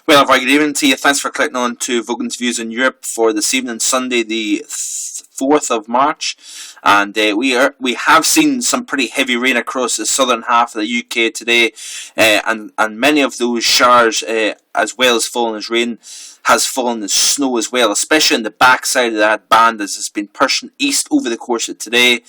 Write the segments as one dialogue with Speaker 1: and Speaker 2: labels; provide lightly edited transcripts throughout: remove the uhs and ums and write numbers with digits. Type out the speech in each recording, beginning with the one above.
Speaker 1: Well, a very good evening to you. Thanks for clicking on to VOGAN'S Views in Europe for this evening, Sunday, the 4th of March. And we have seen some pretty heavy rain across the southern half of the UK today, and many of those showers, as well as falling as rain, has fallen as snow as well, especially in the backside of that band as it's been pushing east over the course of today.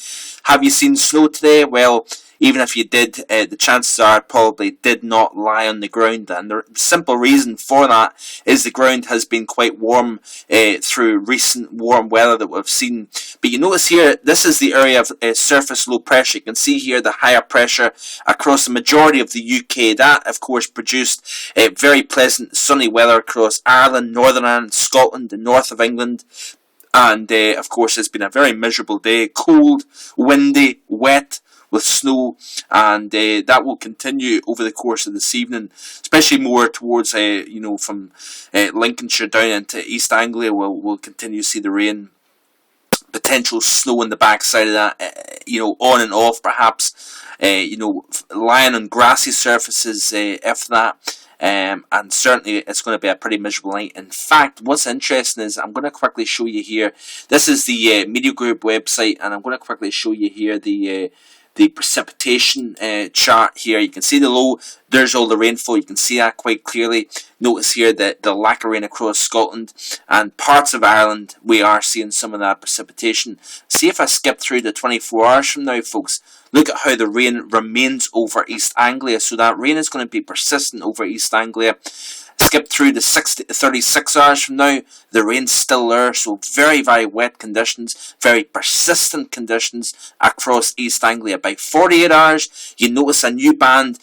Speaker 1: Have you seen snow today? Well, even if you did, the chances are it probably did not lie on the ground. And the simple reason for that is the ground has been quite warm through recent warm weather that we've seen. But you notice here, this is the area of surface low pressure. You can see here the higher pressure across the majority of the UK. That, of course, produced very pleasant sunny weather across Ireland, Northern Ireland, Scotland, the north of England. And, of course, it's been a very miserable day. Cold, windy, wet, with snow, and that will continue over the course of this evening, especially more towards from Lincolnshire down into East Anglia. We'll continue to see the rain, potential snow on the backside of that, on and off perhaps, lying on grassy surfaces if that. And certainly it's going to be a pretty miserable night. In fact, what's interesting is I'm going to quickly show you here. This is the Media Group website, and I'm going to quickly show you here the precipitation chart here. You can see the low, there's all the rainfall, you can see that quite clearly. Notice here that the lack of rain across Scotland and parts of Ireland, we are seeing some of that precipitation. See if I skip through the 24 hours from now, folks. Look at how the rain remains over East Anglia. So that rain is going to be persistent over East Anglia. Skip through the 36 hours from now, the rain's still there, so very, very wet conditions, very persistent conditions across East Anglia. By 48 hours, you notice a new band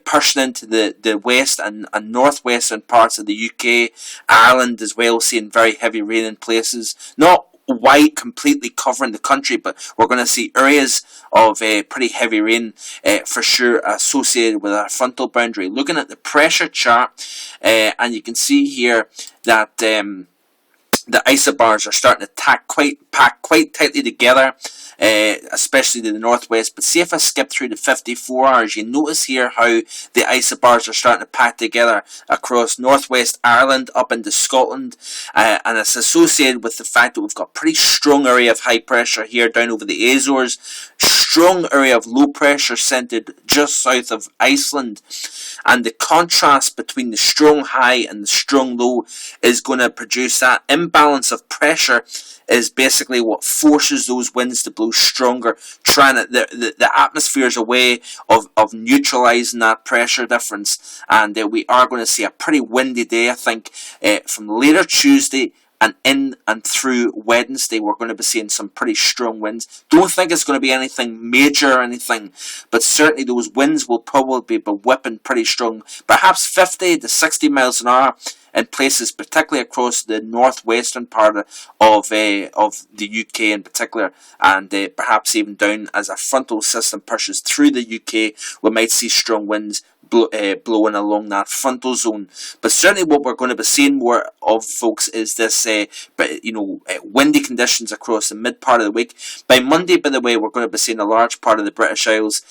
Speaker 1: pushing into the west and northwestern parts of the UK. Ireland as well, seeing very heavy rain in places. Not white completely covering the country, but we're going to see areas of pretty heavy rain for sure associated with our frontal boundary. Looking at the pressure chart, and you can see here that the isobars are starting to pack quite tightly together, especially to the northwest. But see if I skip through the 54 hours, you notice here how the isobars are starting to pack together across northwest Ireland up into Scotland, and it's associated with the fact that we've got pretty strong area of high pressure here down over the Azores, strong area of low pressure centered just south of Iceland, and the contrast between the strong high and the strong low is going to produce that imbalance of pressure. Is basically what forces those winds to blow stronger, trying to, the atmosphere is a way of neutralizing that pressure difference, and we are going to see a pretty windy day, I think, from later Tuesday and in and through Wednesday. We're going to be seeing some pretty strong winds. Don't think it's going to be anything major or anything, but certainly those winds will probably be whipping pretty strong, perhaps 50 to 60 miles an hour in places, particularly across the northwestern part of the UK in particular, and perhaps even down as a frontal system pushes through the UK. We might see strong winds blowing along that frontal zone. But certainly what we're going to be seeing more of, folks, is this windy conditions across the mid part of the week. By Monday, by the way, we're going to be seeing a large part of the British Isles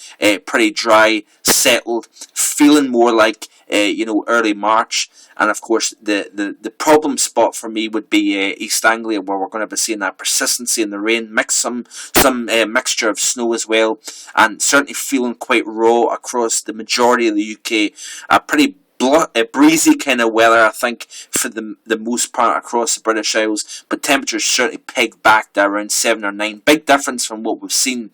Speaker 1: pretty dry, settled, feeling more like early March. And of course, the problem spot for me would be East Anglia, where we're going to be seeing that persistency in the rain, some mixture of snow as well, and certainly feeling quite raw across the majority of the UK. A pretty breezy kind of weather, I think, for the most part across the British Isles, but temperatures certainly pegged back to around 7 or 9. Big difference from what we've seen,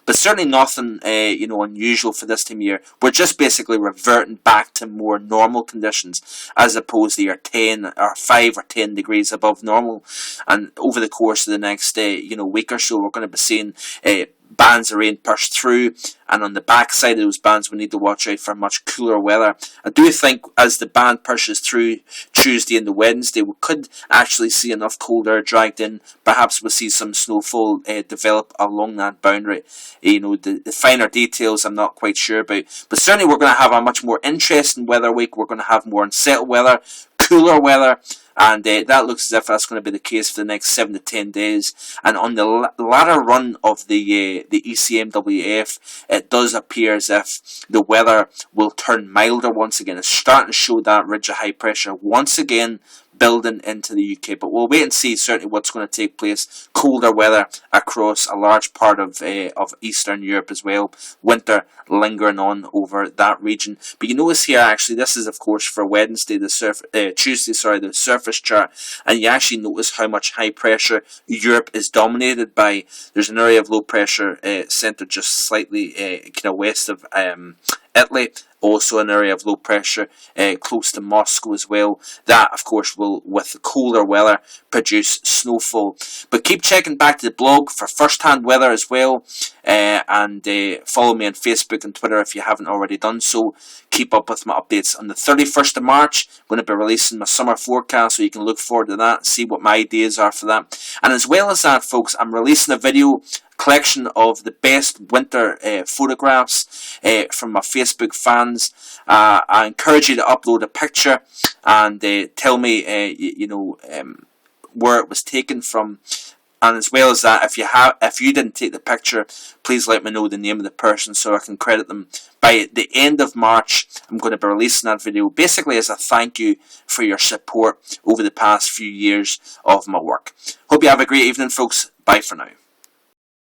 Speaker 1: but certainly nothing unusual for this time of year. We're just basically reverting back to more normal conditions, as opposed to your 10 or 5 or 10 degrees above normal. And over the course of the next week or so, we're going to be seeing bands of rain push through, and on the backside of those bands we need to watch out for much cooler weather. I do think as the band pushes through Tuesday and the Wednesday, we could actually see enough cold air dragged in. Perhaps we'll see some snowfall develop along that boundary. The finer details I'm not quite sure about, but certainly we're going to have a much more interesting weather week. We're going to have more unsettled weather, cooler weather, and that looks as if that's going to be the case for the next 7 to 10 days. And on the latter run of the ECMWF, it does appear as if the weather will turn milder once again. It's starting to show that ridge of high pressure once again building into the UK, but we'll wait and see certainly what's going to take place. Colder weather across a large part of Eastern Europe as well. Winter lingering on over that region. But you notice here, actually, this is of course for Wednesday, Tuesday, the surface chart, and you actually notice how much high pressure Europe is dominated by. There's an area of low pressure centred just slightly kind of west of Italy. Also an area of low pressure close to Moscow as well. That, of course, will, with the colder weather, produce snowfall. But keep checking back to the blog for first-hand weather as well. And follow me on Facebook and Twitter if you haven't already done so. Keep up with my updates. On the 31st of March, I'm going to be releasing my summer forecast, so you can look forward to that, see what my ideas are for that. And as well as that, folks, I'm releasing a video collection of the best winter photographs from my Facebook fans. I encourage you to upload a picture and tell me, where it was taken from. And as well as that, if you didn't take the picture, please let me know the name of the person so I can credit them. By the end of March, I'm going to be releasing that video basically as a thank you for your support over the past few years of my work. Hope you have a great evening, folks. Bye for now.